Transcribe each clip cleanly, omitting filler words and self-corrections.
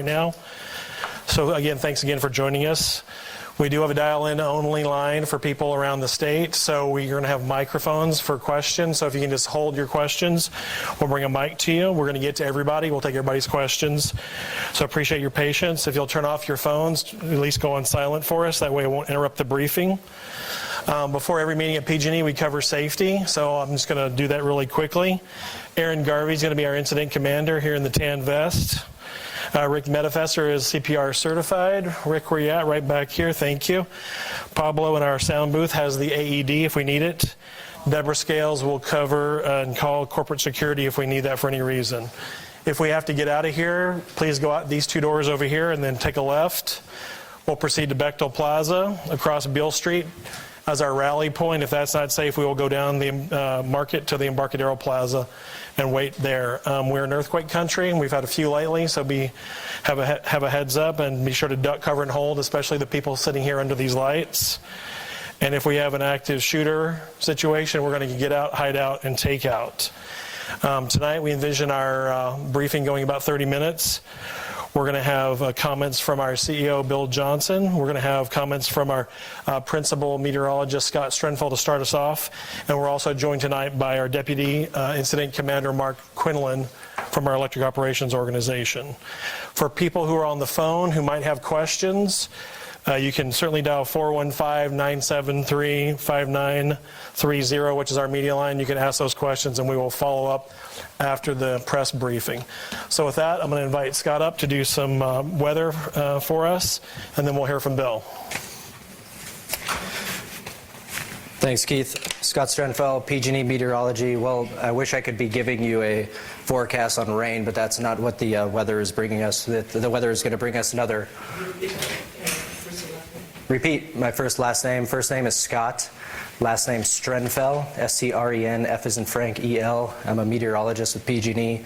now. So again, thanks again for joining us. We do have a dial-in only line for people around the state, so we're going to have microphones for questions. So if you can just hold your questions, we'll bring a mic to you. We're going to get to everybody. We'll take everybody's questions. So appreciate your patience. If you'll turn off your phones, at least go on silent for us. That way it won't interrupt the briefing. Before every meeting at PG&E, we cover safety, so I'm just going to do that really quickly. Aaron Garvey is going to be our incident commander here in the tan vest. Rick Metafester is CPR certified. Rick, where you at? Right back here. Thank you. Pablo in our sound booth has the AED if we need it. Deborah Scales will cover and call corporate security if we need that for any reason. If we have to get out of here, please go out these two doors over here and then take a left. We'll proceed to Bechtel Plaza across Beale Street as our rally point. If that's not safe, we will go down the market to the Embarcadero Plaza and wait there. We're in earthquake country, and we've had a few lately, so have a heads up and be sure to duck, cover, and hold, especially the people sitting here under these lights. And if we have an active shooter situation, we're going to get out, hide out, and take out. Tonight, we envision our briefing going about 30 minutes. We're going to have comments from our CEO, Bill Johnson. We're going to have comments from our principal meteorologist, Scott Strenfeld, to start us off. And we're also joined tonight by our Deputy Incident Commander, Mark Quinlan, from our Electric Operations Organization. For people who are on the phone who might have questions, you can certainly dial 415-973-5930, which is our media line. You can ask those questions, and we will follow up after the press briefing. So with that, I'm going to invite Scott up to do some weather for us, and then we'll hear from Bill. Thanks, Keith. Scott Strenfeld, PG&E Meteorology. Well, I wish I could be giving you a forecast on rain, but that's not what the weather is bringing us. The weather is going to bring us another... Repeat my last name. First name is Scott. Last name Strenfeld, S-T-R-E-N, F as in Frank, E-L. I'm a meteorologist with PG&E.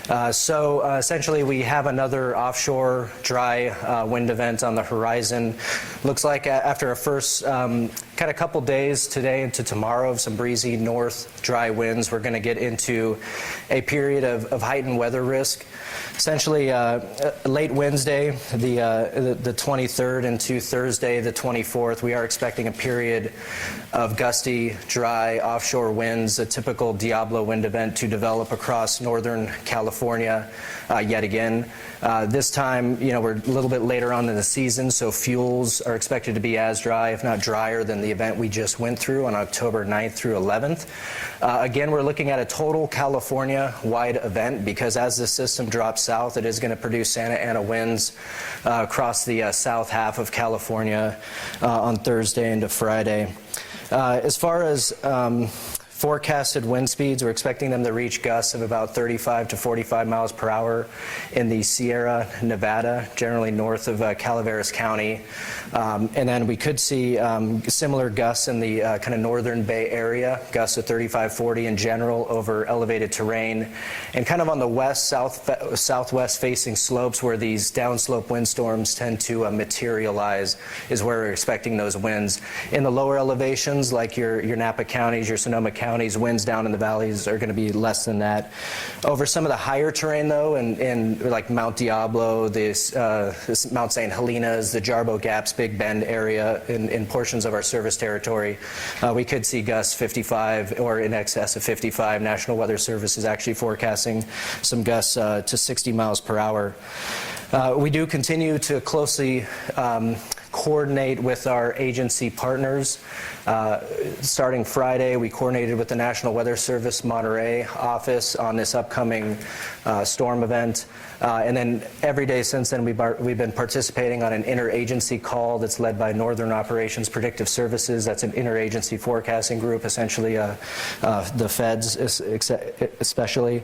Essentially, we have another offshore dry wind event on the horizon. Looks like after a first kind of couple days today into tomorrow of some breezy north dry winds, we're going to get into a period of heightened weather risk. Essentially, late Wednesday, the 23rd, into Thursday, the 24th, we are expecting a period of gusty, dry, offshore winds, a typical Diablo wind event to develop across northern California yet again. This time, we're a little bit later on in the season, so fuels are expected to be as dry, if not drier, than the event we just went through on October 9th through 11th. Again, we're looking at a total California-wide event because as the system drops south, it is going to produce Santa Ana winds across the south half of California on Thursday into Friday. As far as forecasted wind speeds, we're expecting them to reach gusts of about 35 to 45 miles per hour in the Sierra Nevada, generally north of Calaveras County. And then we could see similar gusts in the kind of northern Bay Area, gusts of 35, 40 in general over elevated terrain. And kind of on the west, southwest facing slopes where these downslope windstorms tend to materialize is where we're expecting those winds. In the lower elevations, like your Napa counties, your Sonoma counties, winds down in the valleys are going to be less than that. Over some of the higher terrain, though, in like Mount Diablo, this Mount St. Helena's, the Jarbo Gaps, Big Bend area, in portions of our service territory, we could see gusts 55 or in excess of 55. National Weather Service is actually forecasting some gusts to 60 miles per hour. We do continue to closely coordinate with our agency partners. Starting Friday, we coordinated with the National Weather Service Monterey office on this upcoming storm event. And then every day since then, we've been participating on an interagency call that's led by Northern Operations Predictive Services. That's an interagency forecasting group, essentially the feds especially.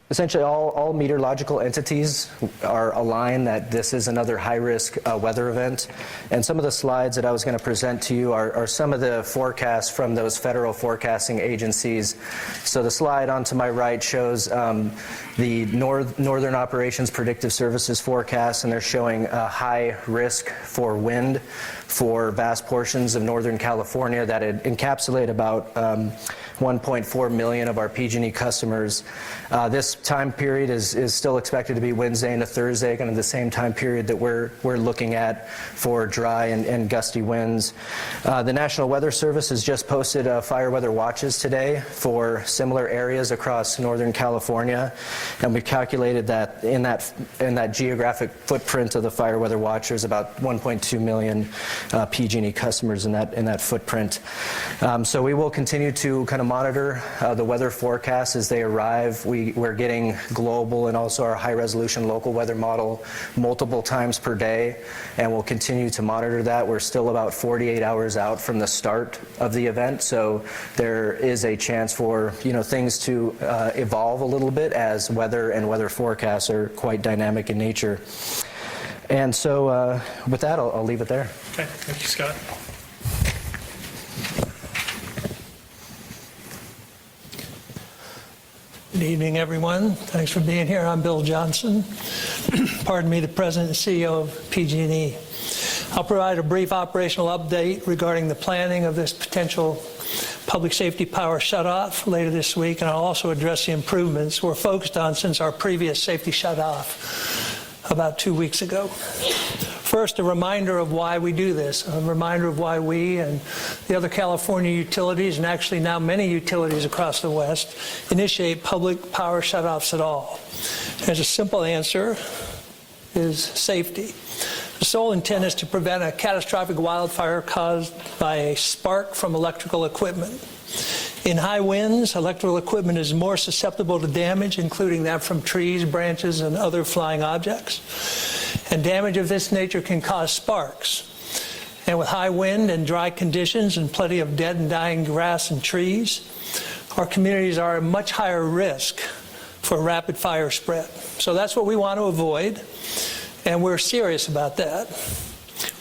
Essentially, all meteorological entities are aligned that this is another high-risk weather event. And some of the slides that I was going to present to you are some of the forecasts from those federal forecasting agencies. So the slide on to my right shows the Northern Operations Predictive Services forecast, and they're showing a high risk for wind for vast portions of Northern California that encapsulate about 1.4 million of our PG&E customers. This time period is still expected to be Wednesday into Thursday, kind of the same time period that we're looking at for dry and gusty winds. The National Weather Service has just posted fire weather watches today for similar areas across Northern California, and we calculated that in that geographic footprint of the fire weather watch, there's about 1.2 million PG&E customers in that footprint. So we will continue to kind of monitor the weather forecasts as they arrive. We're getting global and also our high-resolution local weather model multiple times per day, and we'll continue to monitor that. We're still about 48 hours out from the start of the event, so there is a chance for things to evolve a little bit as weather and weather forecasts are quite dynamic in nature. And so with that, I'll leave it there. Okay, thank you, Scott. Good evening, everyone. Thanks for being here. I'm Bill Johnson, pardon me, the President and CEO of PG&E. I'll provide a brief operational update regarding the planning of this potential Public Safety Power Shutoff later this week, and I'll also address the improvements we're focused on since our previous safety shutoff about 2 weeks ago. First, a reminder of why we do this, a reminder of why we and the other California utilities, and actually now many utilities across the West, initiate public power shutoffs at all. There's a simple answer, is safety. The sole intent is to prevent a catastrophic wildfire caused by a spark from electrical equipment. In high winds, electrical equipment is more susceptible to damage, including that from trees, branches, and other flying objects. And damage of this nature can cause sparks. And with high wind and dry conditions and plenty of dead and dying grass and trees, our communities are at much higher risk for rapid fire spread. So that's what we want to avoid, and we're serious about that.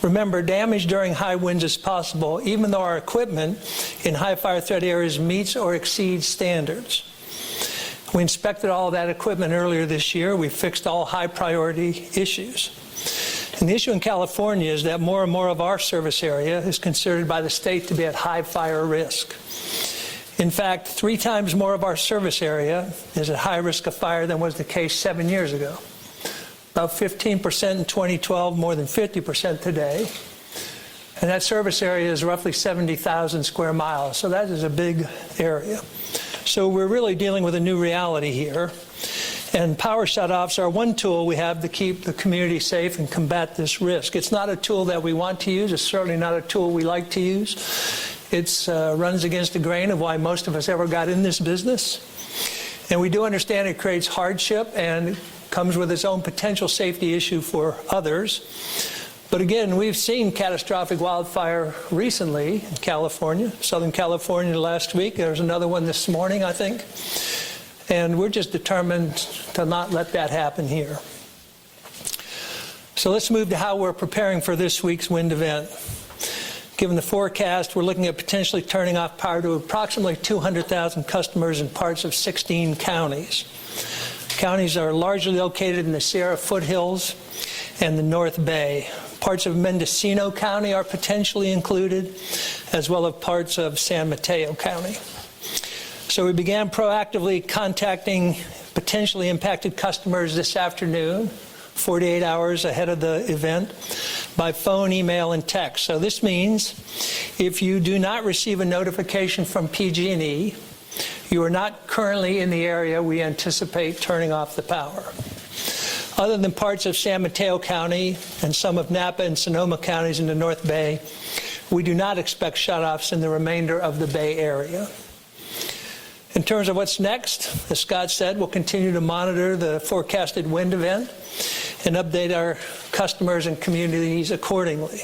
Remember, damage during high winds is possible even though our equipment in high fire threat areas meets or exceeds standards. We inspected all of that equipment earlier this year. We fixed all high priority issues. And the issue in California is that more and more of our service area is considered by the state to be at high fire risk. In fact, 3 times more of our service area is at high risk of fire than was the case 7 years ago. About 15% in 2012, more than 50% today. And that service area is roughly 70,000 square miles, so that is a big area. So we're really dealing with a new reality here. And power shutoffs are one tool we have to keep the community safe and combat this risk. It's not a tool that we want to use. It's certainly not a tool we like to use. It runs against the grain of why most of us ever got in this business. And we do understand it creates hardship and comes with its own potential safety issue for others. But again, we've seen catastrophic wildfire recently in California, Southern California last week. There was another one this morning, I think. And we're just determined to not let that happen here. So let's move to how we're preparing for this week's wind event. Given the forecast, we're looking at potentially turning off power to approximately 200,000 customers in parts of 16 counties. Counties are largely located in the Sierra foothills and the North Bay. Parts of Mendocino County are potentially included, as well as parts of San Mateo County. So we began proactively contacting potentially impacted customers this afternoon, 48 hours ahead of the event, by phone, email, and text. So this means if you do not receive a notification from PG&E, you are not currently in the area we anticipate turning off the power. Other than parts of San Mateo County and some of Napa and Sonoma counties in the North Bay, we do not expect shutoffs in the remainder of the Bay Area. In terms of what's next, as Scott said, we'll continue to monitor the forecasted wind event and update our customers and communities accordingly.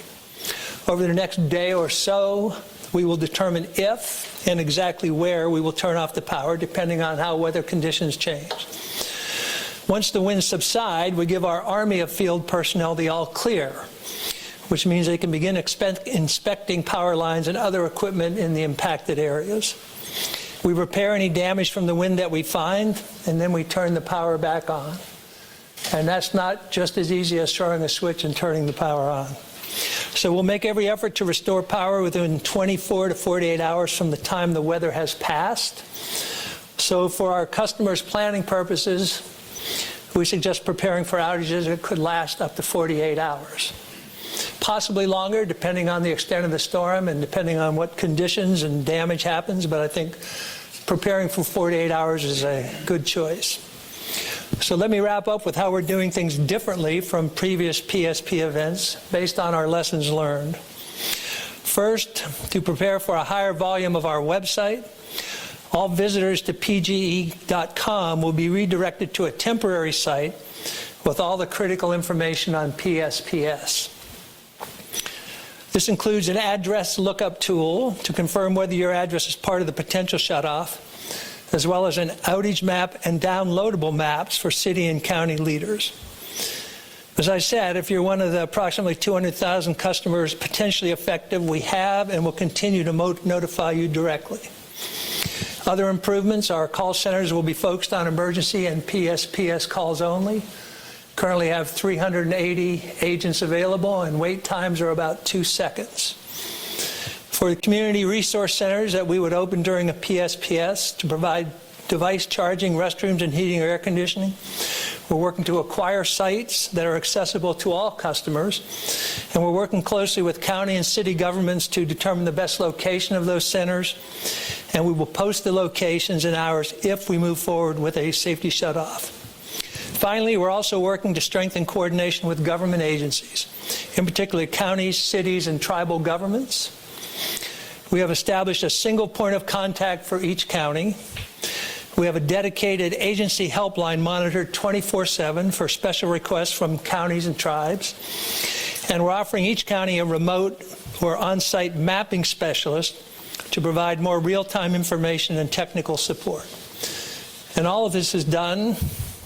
Over the next day or so, we will determine if and exactly where we will turn off the power, depending on how weather conditions change. Once the winds subside, we give our Army of field personnel the all clear, which means they can begin inspecting power lines and other equipment in the impacted areas. We repair any damage from the wind that we find, and then we turn the power back on. And that's not just as easy as throwing a switch and turning the power on. So we'll make every effort to restore power within 24 to 48 hours from the time the weather has passed. So for our customers' planning purposes, we suggest preparing for outages that could last up to 48 hours. Possibly longer, depending on the extent of the storm and depending on what conditions and damage happens, but I think preparing for 48 hours is a good choice. So let me wrap up with how we're doing things differently from previous PSP events based on our lessons learned. First, to prepare for a higher volume of our website, all visitors to pge.com will be redirected to a temporary site with all the critical information on PSPS. This includes an address lookup tool to confirm whether your address is part of the potential shutoff, as well as an outage map and downloadable maps for city and county leaders. As I said, if you're one of the approximately 200,000 customers potentially affected, we have and will continue to notify you directly. Other improvements, our call centers will be focused on emergency and PSPS calls only. Currently have 380 agents available, and wait times are about 2 seconds. For the community resource centers that we would open during a PSPS to provide device charging, restrooms, and heating or air conditioning, we're working to acquire sites that are accessible to all customers, and we're working closely with county and city governments to determine the best location of those centers, and we will post the locations and hours if we move forward with a safety shutoff. Finally, we're also working to strengthen coordination with government agencies, in particular counties, cities, and tribal governments. We have established a single point of contact for each county. We have a dedicated agency helpline monitored 24/7 for special requests from counties and tribes. And we're offering each county a remote or on-site mapping specialist to provide more real-time information and technical support. And all of this is done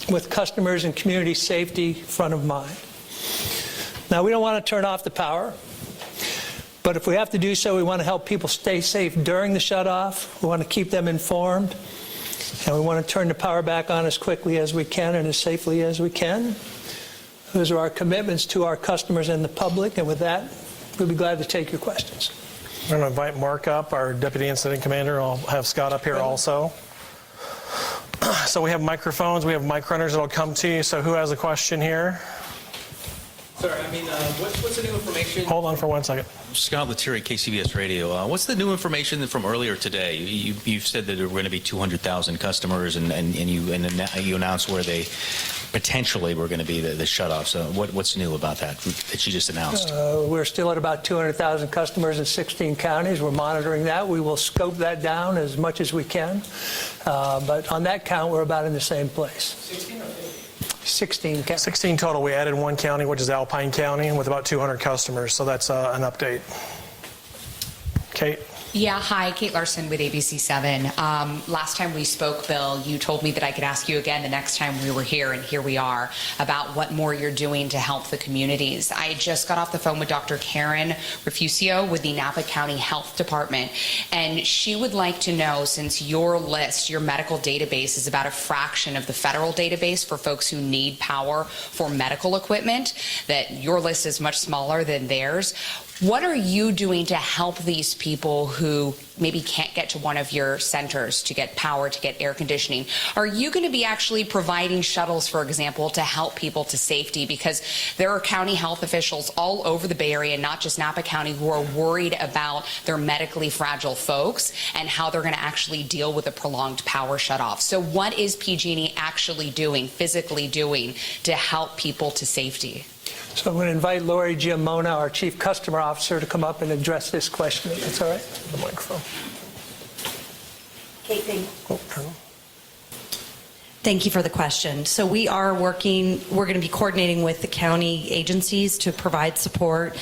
with customers and community safety front of mind. Now, we don't want to turn off the power, but if we have to do so, we want to help people stay safe during the shutoff. We want to keep them informed, and we want to turn the power back on as quickly as we can and as safely as we can. Those are our commitments to our customers and the public, and with that, we'll be glad to take your questions. I'm going to invite Mark up, our Deputy Incident Commander. I'll have Scott up here also. So we have microphones, we have mic runners that'll come to you. So who has a question here? Sorry, what's the new information? Hold on for 1 second. Scott Lettieri, KCBS Radio. What's the new information from earlier today? You've said that there were going to be 200,000 customers, and you announced where they potentially were going to be the shutoffs. So what's new about that you just announced? We're still at about 200,000 customers in 16 counties. We're monitoring that. We will scope that down as much as we can. But on that count, we're about in the same place. 16 or 16 counties. 16 total. We added one county, which is Alpine County, with about 200 customers. So that's an update. Kate? Yeah, hi, Kate Larsen with ABC7. Last time we spoke, Bill, you told me that I could ask you again the next time we were here, and here we are, about what more you're doing to help the communities. I just got off the phone with Dr. Karen Refusio with the Napa County Health Department, and she would like to know, since your list, your medical database, is about a fraction of the federal database for folks who need power for medical equipment, that your list is much smaller than theirs. What are you doing to help these people who maybe can't get to one of your centers to get power, to get air conditioning? Are you going to be actually providing shuttles, for example, to help people to safety? Because there are county health officials all over the Bay Area, not just Napa County, who are worried about their medically fragile folks and how they're going to actually deal with a prolonged power shutoff. So what is PG&E actually doing, physically doing, to help people to safety? So I'm going to invite Lori Giamona, our Chief Customer Officer, to come up and address this question, if that's all right. The microphone. Kate, thank you. Oh, turn on. Thank you for the question. So we're going to be coordinating with the county agencies to provide support.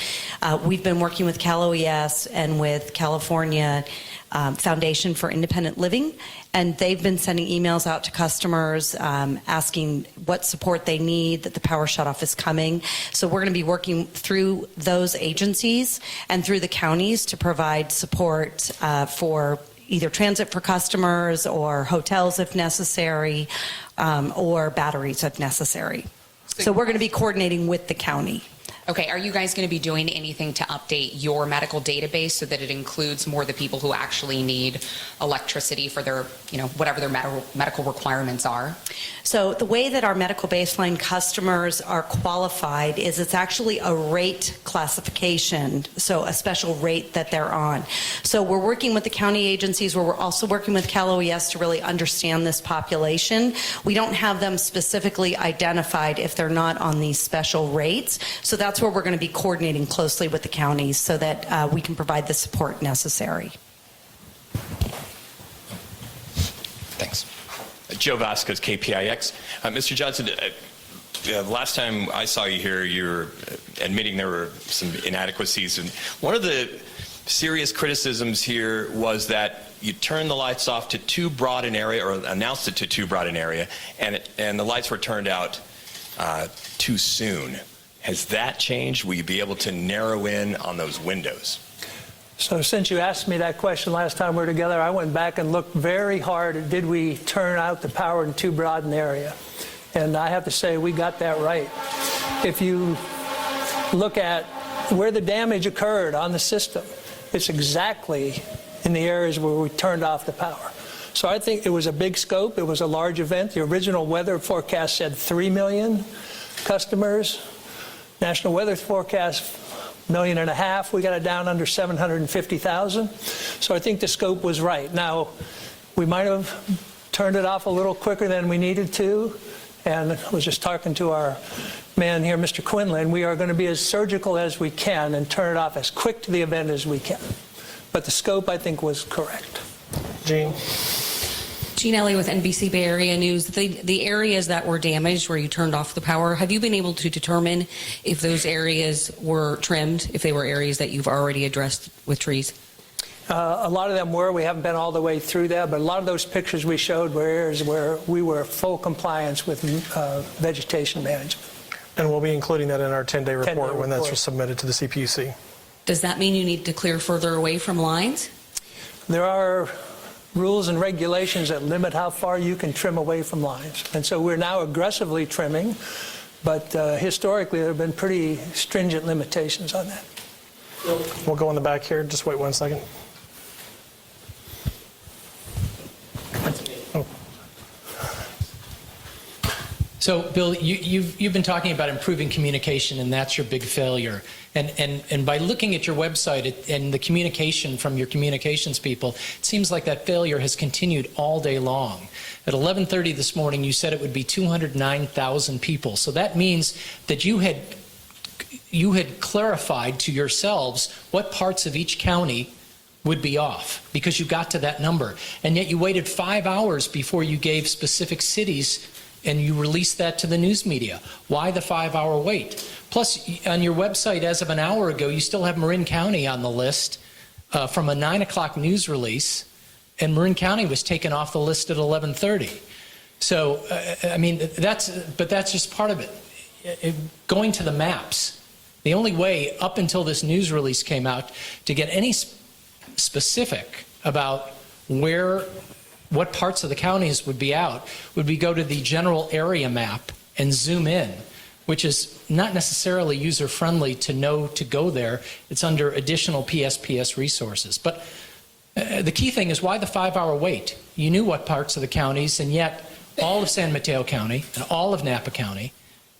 We've been working with Cal OES and with California Foundation for Independent Living, and they've been sending emails out to customers asking what support they need, that the power shutoff is coming. So we're going to be working through those agencies and through the counties to provide support for either transit for customers or hotels if necessary, or batteries if necessary. So we're going to be coordinating with the county Okay, are you guys going to be doing anything to update your medical database so that it includes more the people who actually need electricity for their, whatever their medical requirements are? So the way that our medical baseline customers are qualified is it's actually a rate classification, so a special rate that they're on. So we're working with the county agencies, where we're also working with Cal OES to really understand this population. We don't have them specifically identified if they're not on these special rates. So that's where we're going to be coordinating closely with the counties so that we can provide the support necessary. Thanks. Joe Vasquez, KPIX. Mr. Johnson, last time I saw you here, you were admitting there were some inadequacies. And one of the serious criticisms here was that you turned the lights off to too broad an area, or announced it to too broad an area, and the lights were turned out too soon. Has that changed? Will you be able to narrow in on those windows? So since you asked me that question last time we were together, I went back and looked very hard at did we turn out the power in too broad an area. And I have to say we got that right. If you look at where the damage occurred on the system, it's exactly in the areas where we turned off the power. So I think it was a big scope. It was a large event. The original weather forecast said 3 million customers. National Weather Forecast, 1.5 million. We got it down under 750,000. So I think the scope was right. Now, we might have turned it off a little quicker than we needed to. And I was just talking to our man here, Mr. Quinlan. We are going to be as surgical as we can and turn it off as quick to the event as we can. But the scope, I think, was correct. Gene? Jean Ellie with NBC Bay Area News. The areas that were damaged where you turned off the power, have you been able to determine if those areas were trimmed, if they were areas that you've already addressed with trees? A lot of them were. We haven't been all the way through that, but a lot of those pictures we showed were areas where we were full compliance with vegetation management. And we'll be including that in our 10-day report 10-day when that's report. submitted to the CPUC. Does that mean you need to clear further away from lines? There are rules and regulations that limit how far you can trim away from lines. And so we're now aggressively trimming, but historically there have been pretty stringent limitations on that. We'll go in the back here. Just wait 1 second. Oh. So, Bill, you've been talking about improving communication, and that's your big failure. And by looking at your website and the communication from your communications people, it seems like that failure has continued all day long. At 11:30 this morning, you said it would be 209,000 people. So that means that you had clarified to yourselves what parts of each county would be off, because you got to that number. And yet you waited 5 hours before you gave specific cities and you released that to the news media. Why the 5-hour wait? Plus, on your website as of an hour ago, you still have Marin County on the list from a 9 o'clock news release, and Marin County was taken off the list at 11:30. So, I mean, that's just part of it. Going to the maps, the only way up until this news release came out to get any specific about what parts of the counties would be out would be go to the general area map and zoom in, which is not necessarily user-friendly to know to go there. It's under additional PSPS resources. But the key thing is, why the 5-hour wait? You knew what parts of the counties, and yet all of San Mateo County and all of Napa County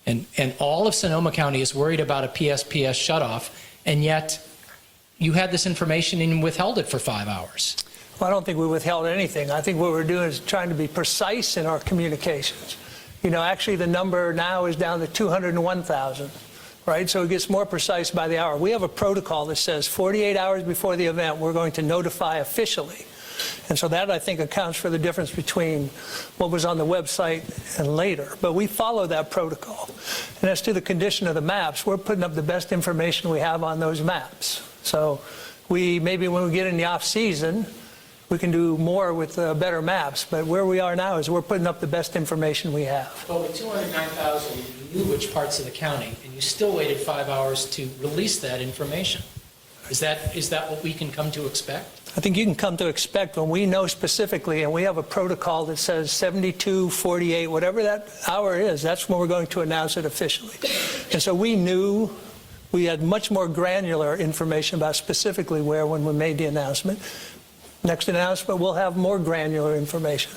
and all of Sonoma County is worried about a PSPS shutoff, and yet you had this information and withheld it for 5 hours. Well, I don't think we withheld anything. I think what we're doing is trying to be precise in our communications. You know, actually the number now is down to 201,000, right? So it gets more precise by the hour. We have a protocol that says 48 hours before the event, we're going to notify officially. And so that, I think, accounts for the difference between what was on the website and later. But we follow that protocol. And as to the condition of the maps, we're putting up the best information we have on those maps. So maybe when we get in the off-season, we can do more with better maps. But where we are now is we're putting up the best information we have. Well, with 209,000, you knew which parts of the county, and you still waited 5 hours to release that information. Is that what we can come to expect? I think you can come to expect when we know specifically, and we have a protocol that says 72, 48, whatever that hour is, that's when we're going to announce it officially. And so we knew we had much more granular information about specifically where when we made the announcement. Next announcement, we'll have more granular information.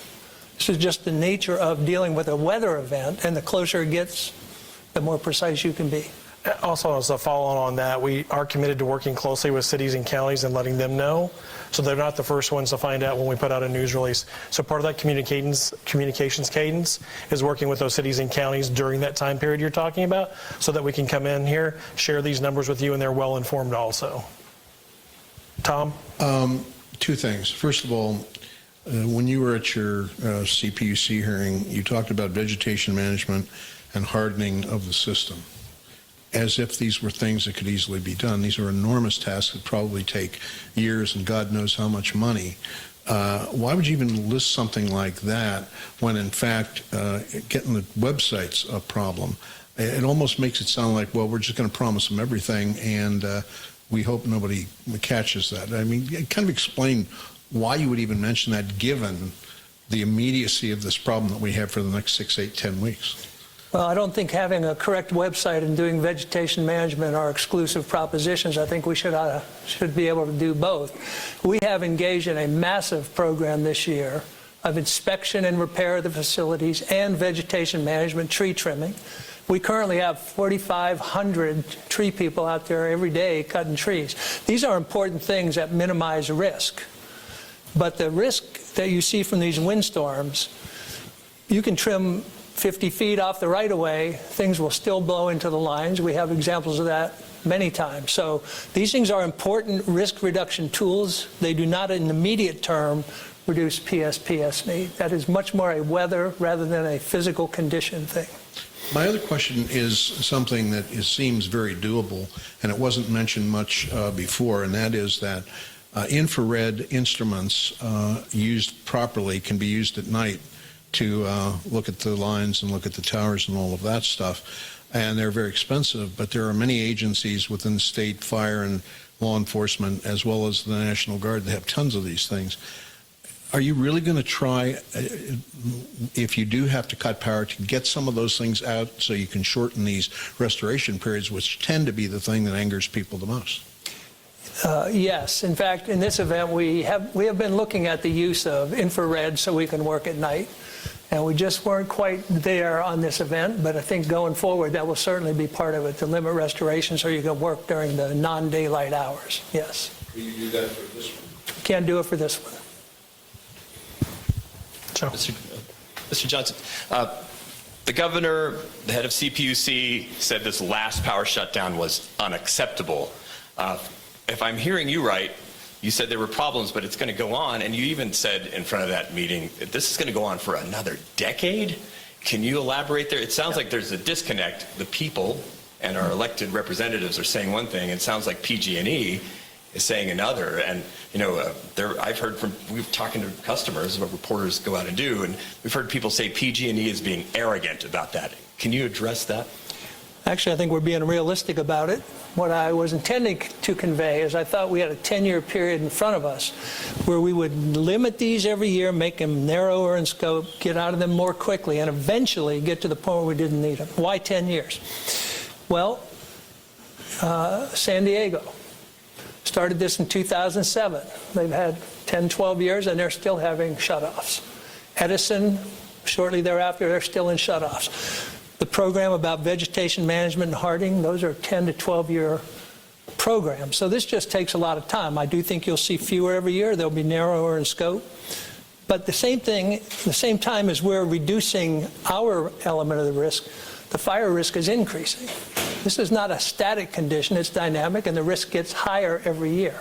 This is just the nature of dealing with a weather event, and the closer it gets, the more precise you can be. Also, as a follow-on on that, we are committed to working closely with cities and counties and letting them know, so they're not the first ones to find out when we put out a news release. So part of that communications cadence is working with those cities and counties during that time period you're talking about, so that we can come in here, share these numbers with you, and they're well informed also. Tom? Two things. First of all, when you were at your CPUC hearing, you talked about vegetation management and hardening of the system, as if these were things that could easily be done. These are enormous tasks that probably take years and God knows how much money. Why would you even list something like that when, in fact, getting the website's a problem? It almost makes it sound like, well, we're just going to promise them everything, and we hope nobody catches that. I mean, kind of explain why you would even mention that, given the immediacy of this problem that we have for the next 6, 8, 10 weeks. Well, I don't think having a correct website and doing vegetation management are exclusive propositions. I think we should be able to do both. We have engaged in a massive program this year of inspection and repair of the facilities and vegetation management, tree trimming. We currently have 4,500 tree people out there every day cutting trees. These are important things that minimize risk. But the risk that you see from these windstorms, you can trim 50 feet off the right-of-way, things will still blow into the lines. We have examples of that many times. So these things are important risk reduction tools. They do not in the immediate term reduce PSPS need. That is much more a weather rather than a physical condition thing. My other question is something that seems very doable, and it wasn't mentioned much before, and that is that infrared instruments used properly can be used at night to look at the lines and look at the towers and all of that stuff. And they're very expensive, but there are many agencies within state fire and law enforcement, as well as the National Guard, that have tons of these things. Are you really going to try, if you do have to cut power, to get some of those things out so you can shorten these restoration periods, which tend to be the thing that angers people the most? Yes. In fact, in this event, we have been looking at the use of infrared so we can work at night. And we just weren't quite there on this event, but I think going forward, that will certainly be part of it, to limit restoration so you can work during the non-daylight hours. Yes. Will you do that for this one? Can't do it for this one. Joe. Mr. Johnson, the governor, the head of CPUC, said this last power shutdown was unacceptable. If I'm hearing you right, you said there were problems, but it's going to go on, and you even said in front of that meeting that this is going to go on for another decade. Can you elaborate there? It sounds like there's a disconnect. The people and our elected representatives are saying one thing, and it sounds like PG&E is saying another. And you know, I've heard from, we're talking to customers, what reporters go out and do, and we've heard people say PG&E is being arrogant about that. Can you address that? Actually, I think we're being realistic about it. What I was intending to convey is I thought we had a 10-year period in front of us where we would limit these every year, make them narrower in scope, get out of them more quickly, and eventually get to the point where we didn't need them. Why 10 years? Well, San Diego started this in 2007. They've had 10, 12 years, and they're still having shutoffs. Edison, shortly thereafter, they're still in shutoffs. The program about vegetation management and hardening, those are 10 to 12-year programs. So this just takes a lot of time. I do think you'll see fewer every year. They'll be narrower in scope. But the same time as we're reducing our element of the risk, the fire risk is increasing. This is not a static condition. It's dynamic, and the risk gets higher every year.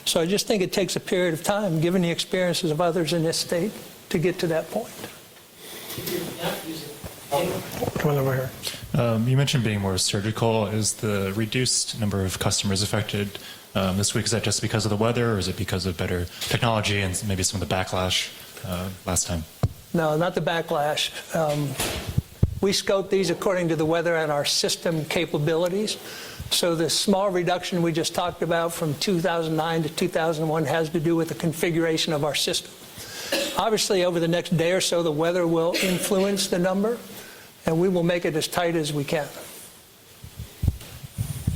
So I just think it takes a period of time, given the experiences of others in this state, to get to that point. Come on over here. You mentioned being more surgical. Is the reduced number of customers affected this week, is that just because of the weather, or is it because of better technology and maybe some of the backlash last time? No, not the backlash. We scope these according to the weather and our system capabilities. So the small reduction we just talked about from 2009 to 2001 has to do with the configuration of our system. Obviously, over the next day or so, the weather will influence the number, and we will make it as tight as we can.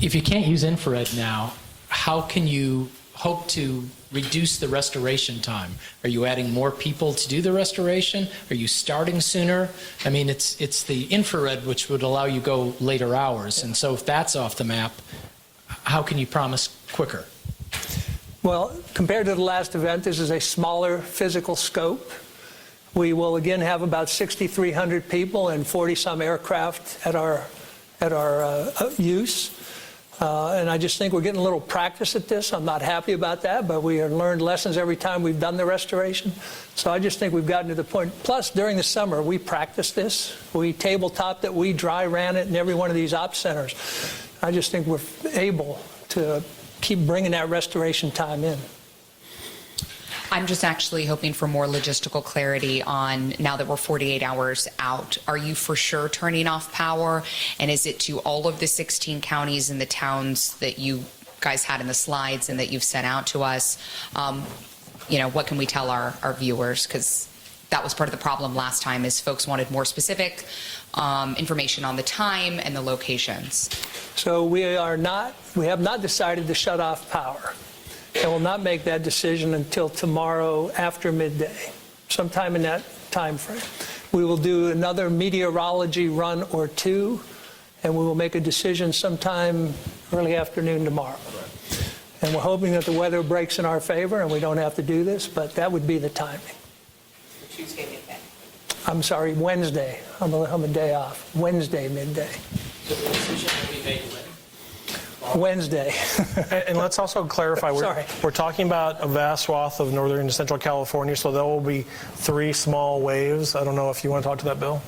if you can't use infrared now, how can you hope to reduce the restoration time? Are you adding more people to do the restoration? Are you starting sooner? I mean, it's the infrared which would allow you go later hours. And so if that's off the map, how can you promise quicker? Well, compared to the last event, this is a smaller physical scope. We will again have about 6,300 people and 40-some aircraft at our use. And I just think we're getting a little practice at this. I'm not happy about that, but we have learned lessons every time we've done the restoration. So I just think we've gotten to the point. Plus, during the summer, we practiced this. We tabletopped it, we dry ran it in every one of these op centers. I just think we're able to keep bringing that restoration time in. I'm just actually hoping for more logistical clarity on, now that we're 48 hours out, are you for sure turning off power? And is it to all of the 16 counties and the towns that you guys had in the slides and that you've sent out to us? You know, what can we tell our viewers? Because that was part of the problem last time, is folks wanted more specific information on the time and the locations. So we have not decided to shut off power. And will not make that decision until tomorrow after midday, sometime in that time frame. We will do another meteorology run or two, and we will make a decision sometime early afternoon tomorrow. And we're hoping that the weather breaks in our favor and we don't have to do this, but that would be the timing. Tuesday midday. I'm sorry, Wednesday. I'm a day off. Wednesday midday. So the decision will be made when? Wednesday. And let's also clarify, we're talking about a vast swath of northern and central California, so there will be 3 small waves. I don't know if you want to talk to that, Bill?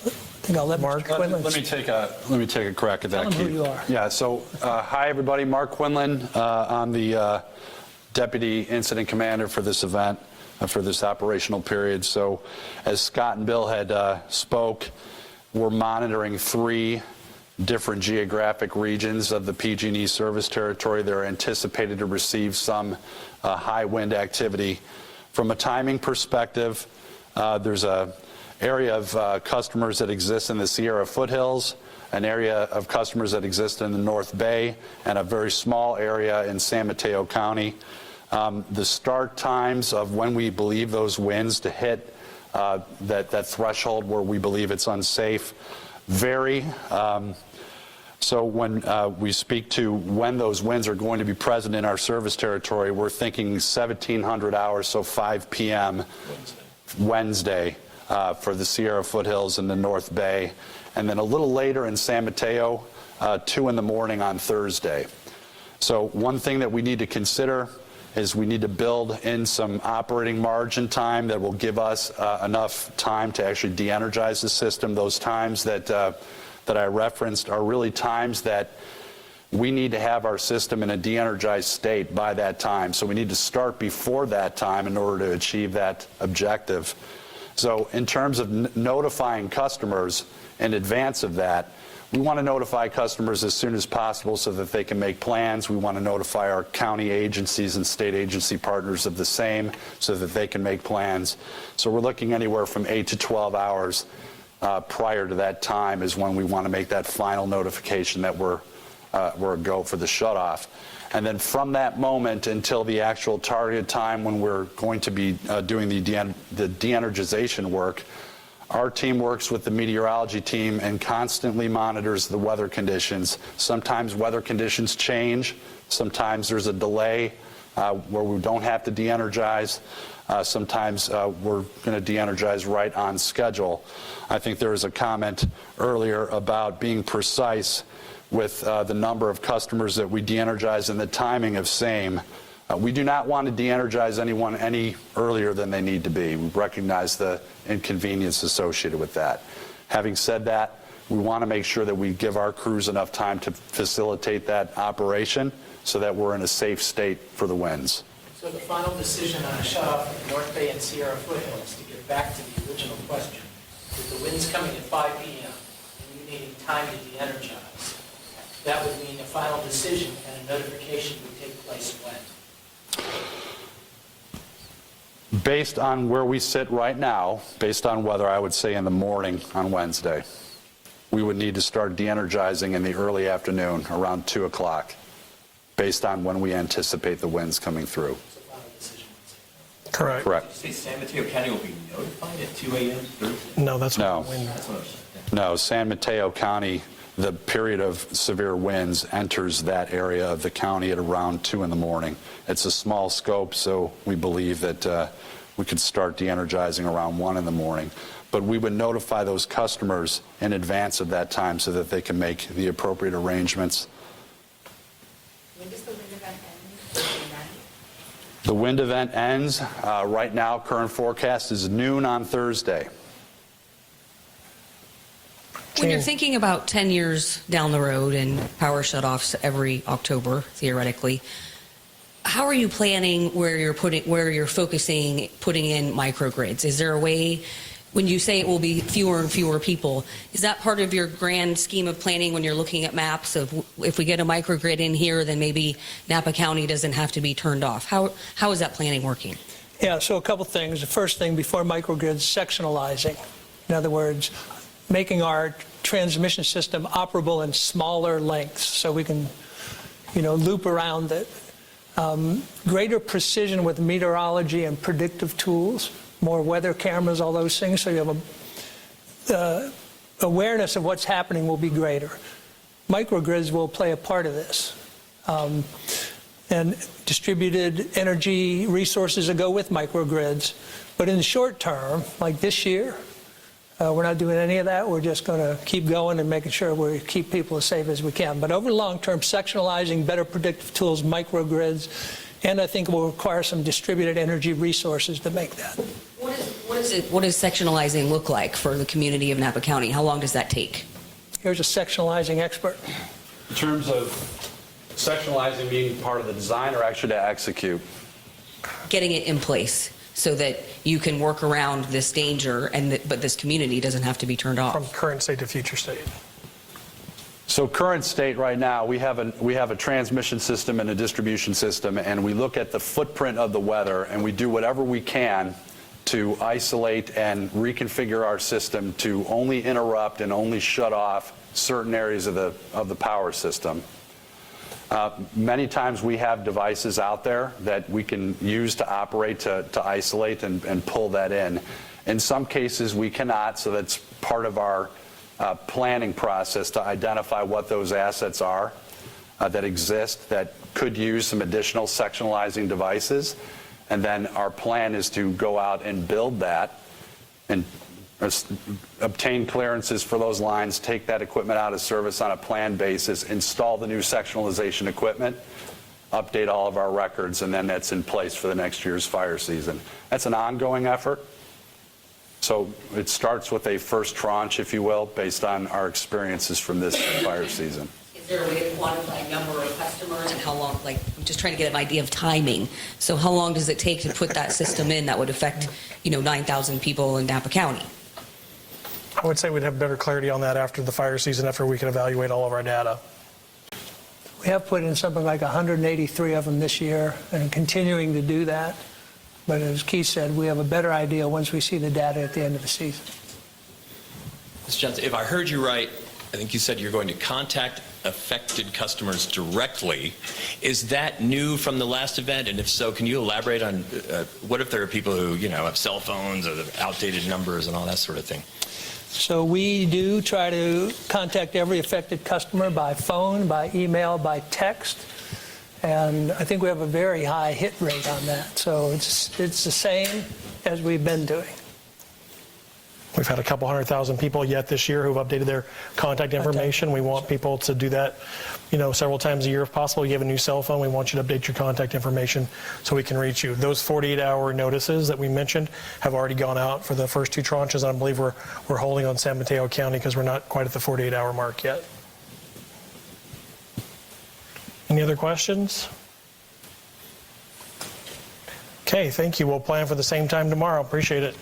I think I'll let Mark Quinlan. Let me take a crack at that. Tell him who you are. Yeah. So, hi everybody. Mark Quinlan. I'm the Deputy Incident Commander for this event, for this operational period. So, as Scott and Bill had spoke, we're monitoring 3 different geographic regions of the PG&E service territory. They're anticipated to receive some high wind activity. From a timing perspective, there's an area of customers that exist in the Sierra foothills, an area of customers that exist in the North Bay, and a very small area in San Mateo County. The start times of when we believe those winds to hit that threshold where we believe it's unsafe vary. So when we speak to when those winds are going to be present in our service territory, we're thinking 1700 hours, so 5 p.m. Wednesday for the Sierra foothills and the North Bay. And then a little later in San Mateo, 2 in the morning on Thursday. So one thing that we need to consider is we need to build in some operating margin time that will give us enough time to actually de-energize the system. Those times that I referenced are really times that we need to have our system in a de-energized state by that time. So we need to start before that time in order to achieve that objective. So in terms of notifying customers in advance of that, we want to notify customers as soon as possible so that they can make plans. We want to notify our county agencies and state agency partners of the same so that they can make plans. So we're looking anywhere from 8 to 12 hours prior to that time is when we want to make that final notification that we're a go for the shutoff. And then from that moment until the actual targeted time when we're going to be doing the de-energization work, our team works with the meteorology team and constantly monitors the weather conditions. Sometimes weather conditions change. Sometimes there's a delay where we don't have to de-energize. Sometimes we're going to de-energize right on schedule. I think there was a comment earlier about being precise with the number of customers that we de-energize and the timing of same. We do not want to de-energize anyone any earlier than they need to be. We recognize the inconvenience associated with that. Having said that, we want to make sure that we give our crews enough time to facilitate that operation so that we're in a safe state for the winds. So the final decision on a shutoff of North Bay and Sierra foothills, to get back to the original question, with the winds coming at 5 p.m. and you needing time to de-energize, that would mean a final decision and a notification would take place when? Based on where we sit right now, based on weather, I would say in the morning on Wednesday. we would need to start de-energizing in the early afternoon, around 2 o'clock, based on when we anticipate the winds coming through. Correct. Correct. Did you say San Mateo County will be notified at 2 a.m. Thursday? No, that's No. what wind. No, San Mateo County, the period of severe winds enters that area of the county at around 2 in the morning. It's a small scope, so we believe that we could start de-energizing around 1 in the morning. But we would notify those customers in advance of that time so that they can make the appropriate arrangements. When does the wind event end? The wind event ends, right now, current forecast is noon on Thursday. When you're thinking about 10 years down the road and power shutoffs every October, theoretically, how are you planning where you're putting in microgrids? Is there a way, when you say it will be fewer and fewer people, is that part of your grand scheme of planning when you're looking at maps of if we get a microgrid in here, then maybe Napa County doesn't have to be turned off? How is that planning working? Yeah, so a couple things. The first thing, before microgrids, sectionalizing. In other words, making our transmission system operable in smaller lengths so we can, loop around it. Greater precision with meteorology and predictive tools, more weather cameras, all those things, so you have awareness of what's happening will be greater. Microgrids will play a part of this. And distributed energy resources that go with microgrids. But in the short term, like this year, we're not doing any of that. We're just going to keep going and making sure we keep people as safe as we can. But over the long term, sectionalizing, better predictive tools, microgrids, and I think it will require some distributed energy resources to make that. What does sectionalizing look like for the community of Napa County? How long does that take? Here's a sectionalizing expert. In terms of sectionalizing being part of the design or actually to execute? Getting it in place so that you can work around this danger, but this community doesn't have to be turned off. From current state to future state. So current state right now, we have a transmission system and a distribution system, and we look at the footprint of the weather, and we do whatever we can to isolate and reconfigure our system to only interrupt and only shut off certain areas of the power system. Many times we have devices out there that we can use to operate to isolate and pull that in. In some cases we cannot, so that's part of our planning process to identify what those assets are that exist that could use some additional sectionalizing devices. And then our plan is to go out and build that and obtain clearances for those lines, take that equipment out of service on a planned basis, install the new sectionalization equipment, update all of our records, and then that's in place for the next year's fire season. That's an ongoing effort. So it starts with a first tranche, if you will, based on our experiences from this fire season. Is there a way to quantify number of customers and how long, I'm just trying to get an idea of timing. So how long does it take to put that system in that would affect, 9,000 people in Napa County? I would say we'd have better clarity on that after the fire season, after we can evaluate all of our data. We have put in something like 183 of them this year and continuing to do that. But as Keith said, we have a better idea once we see the data at the end of the season. Mr. Johnson, if I heard you right, I think you said you're going to contact affected customers directly. Is that new from the last event? And if so, can you elaborate on what if there are people who, have cell phones or outdated numbers and all that sort of thing? So we do try to contact every affected customer by phone, by email, by text. And I think we have a very high hit rate on that. So it's the same as we've been doing. We've had a couple 100,000 people yet this year who've updated their contact information. We want people to do that, several times a year if possible. You have a new cell phone, we want you to update your contact information so we can reach you. Those 48-hour notices that we mentioned have already gone out for the first two tranches. I believe we're holding on San Mateo County because we're not quite at the 48-hour mark yet. Any other questions? Okay, thank you. We'll plan for the same time tomorrow. Appreciate it.